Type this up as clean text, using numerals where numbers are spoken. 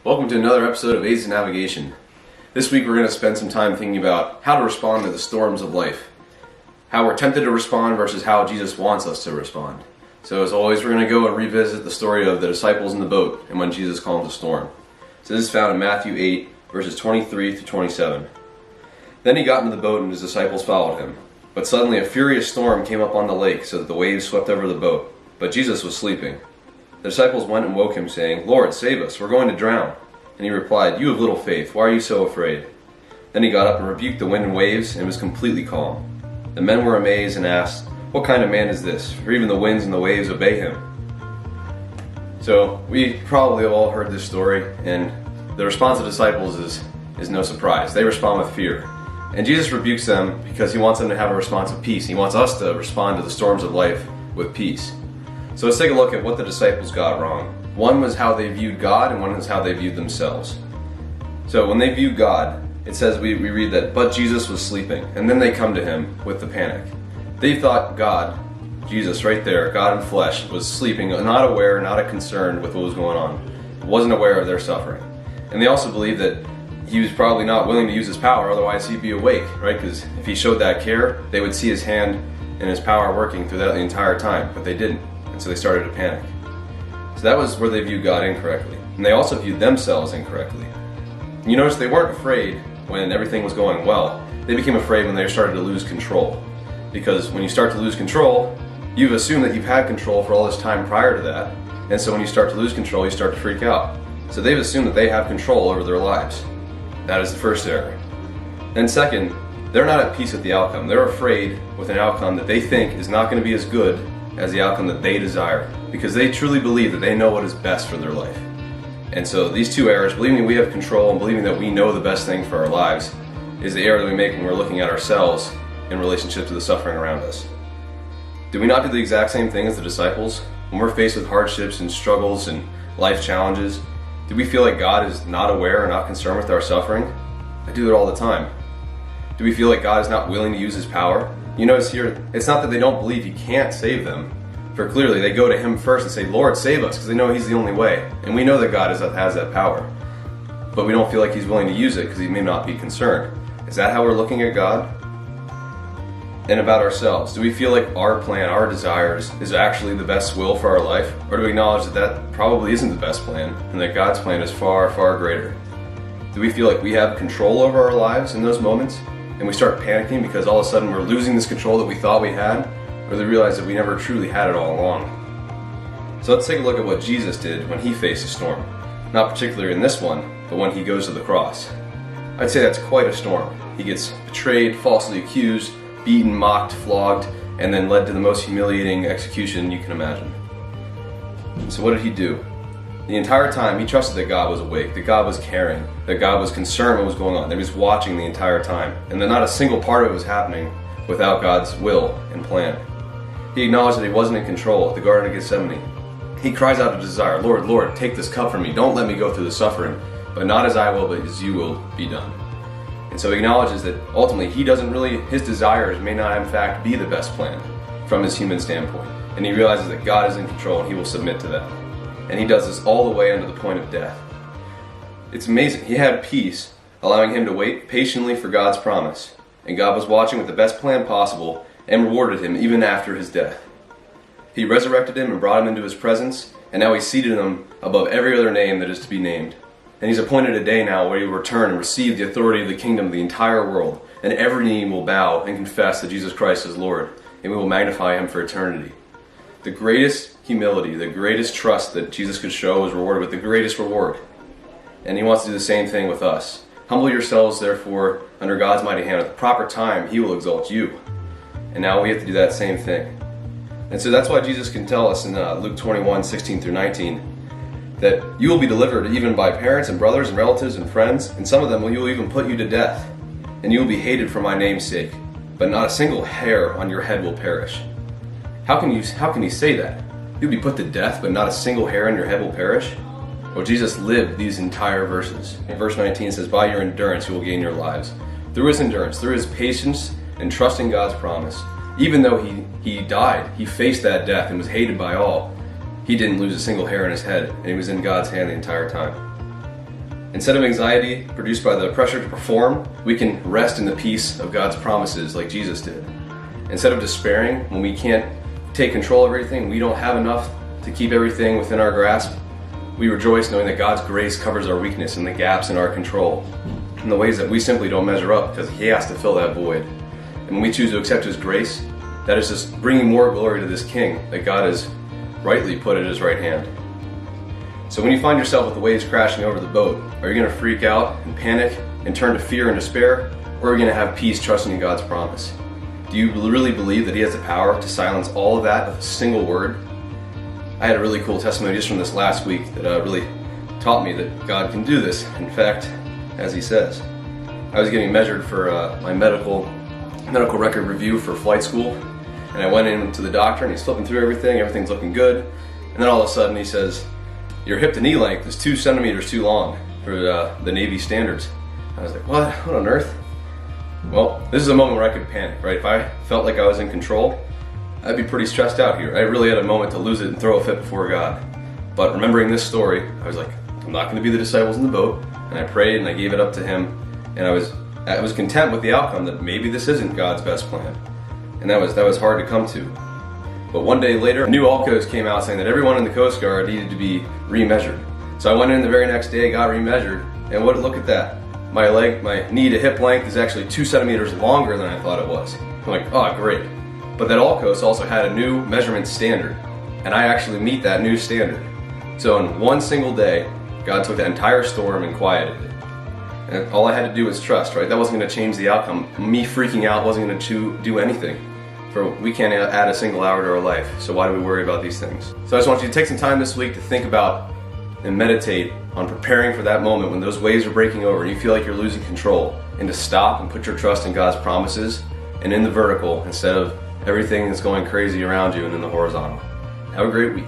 Welcome to another episode of Aids in Navigation. This week we're going to spend some time thinking about how to respond to the storms of life. How we're tempted to respond versus how Jesus wants us to respond. So as always, we're going to go and revisit the story of the disciples in the boat and when Jesus calmed the storm. So this is found in Matthew 8, verses 23 through 27. Then he got into the boat and his disciples followed him. But suddenly a furious storm came up on the lake so that the waves swept over the boat. But Jesus was sleeping. The disciples went and woke him, saying, "Lord, save us, we're going to drown." And he replied, "You have little faith, why are you so afraid?" Then he got up and rebuked the wind and waves, and was completely calm. The men were amazed and asked, "What kind of man is this? For even the winds and the waves obey him." So we probably have all heard this story, and the response of the disciples is no surprise. They respond with fear. And Jesus rebukes them because he wants them to have a response of peace. He wants us to respond to the storms of life with peace. So let's take a look at what the disciples got wrong. One was how they viewed God, and one was how they viewed themselves. So when they viewed God, it says, we read that, "But Jesus was sleeping," and then they come to him with the panic. They thought God, Jesus right there, God in flesh, was sleeping, not aware, not concerned with what was going on, wasn't aware of their suffering. And they also believed that he was probably not willing to use his power, otherwise he'd be awake, right? Because if he showed that care, they would see his hand and his power working through that the entire time, but they didn't. And so they started to panic. So that was where they viewed God incorrectly. And they also viewed themselves incorrectly. You notice they weren't afraid when everything was going well. They became afraid when they started to lose control. Because when you start to lose control, you've assumed that you've had control for all this time prior to that. And so when you start to lose control, you start to freak out. So they've assumed that they have control over their lives. That is the first error. And second, they're not at peace with the outcome. They're afraid with an outcome that they think is not going to be as good as the outcome that they desire, because they truly believe that they know what is best for their life. And so these two errors, believing we have control and believing that we know the best thing for our lives, is the error that we make when we're looking at ourselves in relationship to the suffering around us. Do we not do the exact same thing as the disciples? When we're faced with hardships and struggles and life challenges, do we feel like God is not aware or not concerned with our suffering? I do it all the time. Do we feel like God is not willing to use his power? You notice here, it's not that they don't believe he can't save them. For clearly, they go to him first and say, "Lord, save us," because they know he's the only way. And we know that God has that power. But we don't feel like he's willing to use it because he may not be concerned. Is that how we're looking at God? And about ourselves, do we feel like our plan, our desires, is actually the best will for our life? Or do we acknowledge that that probably isn't the best plan, and that God's plan is far, far greater? Do we feel like we have control over our lives in those moments? And we start panicking because all of a sudden we're losing this control that we thought we had, or do we realize that we never truly had it all along? So let's take a look at what Jesus did when he faced a storm. Not particularly in this one, but when he goes to the cross. I'd say that's quite a storm. He gets betrayed, falsely accused, beaten, mocked, flogged, and then led to the most humiliating execution you can imagine. So what did he do? The entire time, he trusted that God was awake, that God was caring, that God was concerned what was going on, that he was watching the entire time, and that not a single part of it was happening without God's will and plan. He acknowledged that he wasn't in control at the Garden of Gethsemane. He cries out a desire, "Lord, Lord, take this cup from me. Don't let me go through the suffering, but not as I will, but as you will be done." And so he acknowledges that ultimately his desires may not in fact be the best plan from his human standpoint. And he realizes that God is in control and he will submit to that. And he does this all the way unto the point of death. It's amazing. He had peace, allowing him to wait patiently for God's promise. And God was watching with the best plan possible and rewarded him even after his death. He resurrected him and brought him into his presence, and now he seated him above every other name that is to be named. And he's appointed a day now where he will return and receive the authority of the kingdom of the entire world, and every knee will bow and confess that Jesus Christ is Lord, and we will magnify him for eternity. The greatest humility, the greatest trust that Jesus could show was rewarded with the greatest reward. And he wants to do the same thing with us. Humble yourselves, therefore, under God's mighty hand. At the proper time, he will exalt you. And now we have to do that same thing. And so that's why Jesus can tell us in Luke 21, 16 through 19, that you will be delivered even by parents and brothers and relatives and friends, and some of them will even put you to death. And you will be hated for my name's sake, but not a single hair on your head will perish. How can you say that? You'll be put to death, but not a single hair on your head will perish? Well, Jesus lived these entire verses. In verse 19 says, "By your endurance you will gain your lives." Through his endurance, through his patience and trusting God's promise, even though he died, he faced that death and was hated by all, he didn't lose a single hair on his head, and he was in God's hand the entire time. Instead of anxiety produced by the pressure to perform, we can rest in the peace of God's promises like Jesus did. Instead of despairing when we can't take control of everything, we don't have enough to keep everything within our grasp, we rejoice knowing that God's grace covers our weakness and the gaps in our control, in the ways that we simply don't measure up because He has to fill that void. And when we choose to accept His grace, that is just bringing more glory to this King that God has rightly put at His right hand. So when you find yourself with the waves crashing over the boat, are you going to freak out and panic and turn to fear and despair, or are you going to have peace trusting in God's promise? Do you really believe that He has the power to silence all of that with a single word? I had a really cool testimony just from this last week that really taught me that God can do this. In fact, as He says, I was getting measured for my medical record review for flight school, and I went in to the doctor and he's flipping through everything's looking good, and then all of a sudden he says, "Your hip to knee length is 2 centimeters too long for the Navy standards." I was like, what on earth? Well, this is a moment where I could panic, right? If I felt like I was in control, I'd be pretty stressed out here. I really had a moment to lose it and throw a fit before God. But remembering this story, I was like, I'm not going to be the disciples in the boat. And I prayed and I gave it up to Him. And I was content with the outcome that maybe this isn't God's best plan. And that was hard to come to. But one day later, a new ALCOS came out saying that everyone in the Coast Guard needed to be remeasured. So I went in the very next day, got remeasured, and look at that. My knee to hip length is actually 2 centimeters longer than I thought it was. I'm like, oh, great. But that ALCOS also had a new measurement standard, and I actually meet that new standard. So in one single day, God took that entire storm and quieted it. And all I had to do was trust, right? That wasn't going to change the outcome. Me freaking out wasn't going to do anything. For we can't add a single hour to our life, so why do we worry about these things? So I just want you to take some time this week to think about and meditate on preparing for that moment when those waves are breaking over and you feel like you're losing control, and to stop and put your trust in God's promises and in the vertical instead of everything that's going crazy around you and in the horizontal. Have a great week.